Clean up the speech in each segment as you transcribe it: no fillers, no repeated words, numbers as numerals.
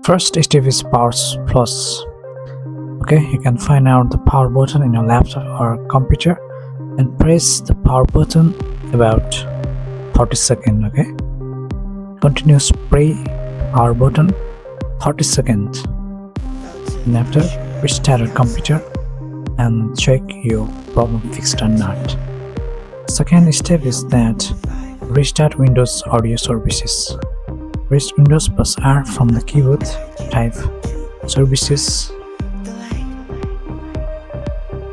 First step is power plus. Okay, you can find out the power button in your laptop or computer and press the power button about 30 seconds. Okay, continuous spray power button 30 seconds, and after restart your computer and check your problem fixed or not. Second step is that restart Windows audio services. Press Windows plus R from the keyboard, type services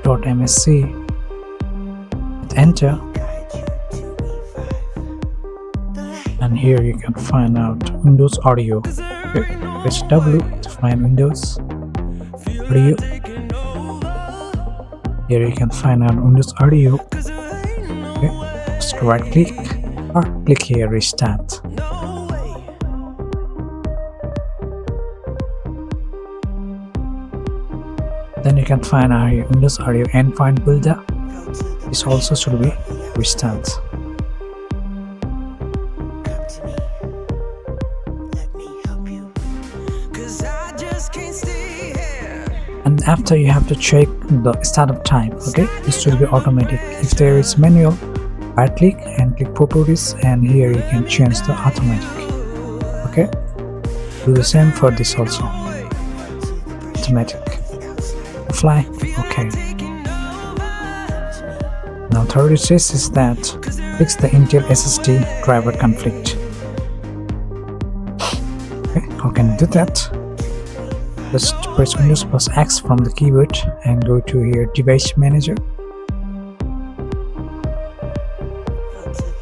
.msc, hit enter, and here you can find out Windows audio. Okay, press W to find Windows audio. Here you can find out Windows audio. Okay, just right click or click here restart. Then you can find our Windows Audio Endpoint builder. This also should be restart. And after you have to check the startup time. Okay, this should be automatic. If there is manual, right click and click properties, and here you can change the automatic. Okay, do the same for this also. Automatic. Fly. Okay. Now third step is that fix the Intel SSD driver conflict. Okay, how can you do that? Just press Windows plus X from the keyboard and go to here device manager.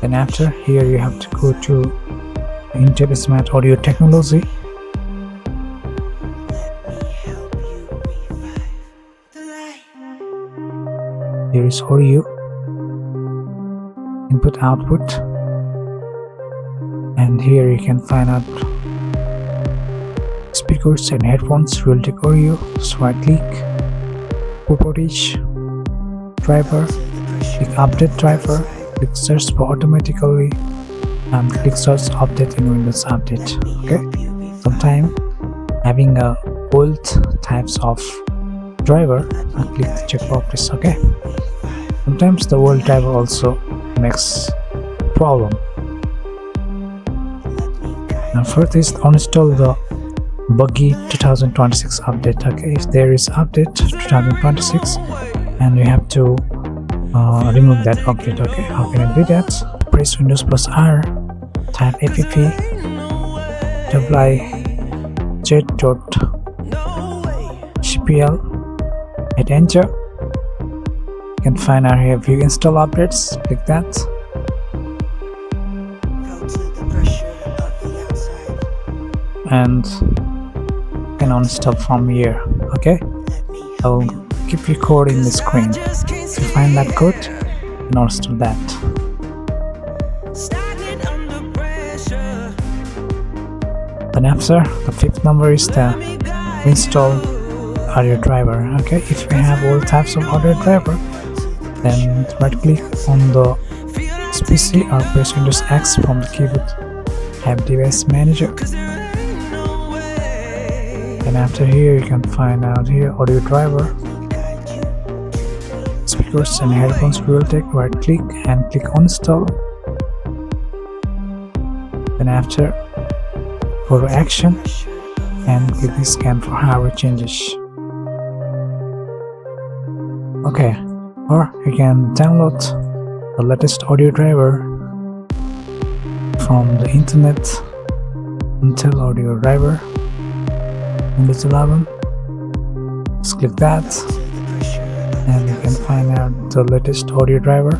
Then after here you have to go to Intel Smart Audio Technology. Here is audio, input output, and here you can find out speakers and headphones, Realtek audio. Just right click, properties, driver, click update driver, click search for automatically, and click search update in Windows Update. Okay, sometimes having a old types of driver, and click the checkbox this. Okay, sometimes the old driver also makes problem. Now first is uninstall the buggy 2026 update. Okay, if there is update 2026 and you have to remove that update. Okay, how can I do that? Press Windows plus R, type app jet.cpl, hit enter. You can find out here view install updates, click that. And you can uninstall from here. Okay, I'll keep your code in the screen. If you find that code, you can uninstall that. Then after, the fifth number is the install audio driver. Okay, if you have all types of audio driver, then right click on the PC or press Windows X from the keyboard, have device manager, and after here you can find out here audio driver, speakers and headphones, Realtek. Right click and click install. Then after go to action and click the scan for hardware changes. Okay, or you can download the latest audio driver from the internet. Intel audio driver Windows 11. Just click that and you can find out the latest audio driver.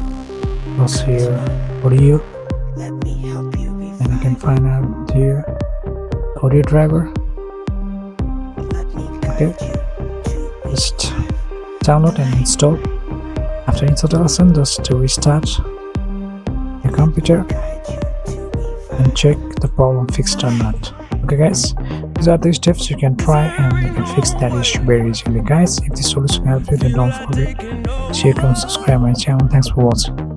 Also here audio, and you can find out here audio driver. Okay, just download and install. After installation, just to restart your computer and check the problem fixed or not. Okay guys, these are the steps you can try and you can fix that issue very easily. Guys, if this solution helped you, then don't forget to share and subscribe my channel. Thanks for watching.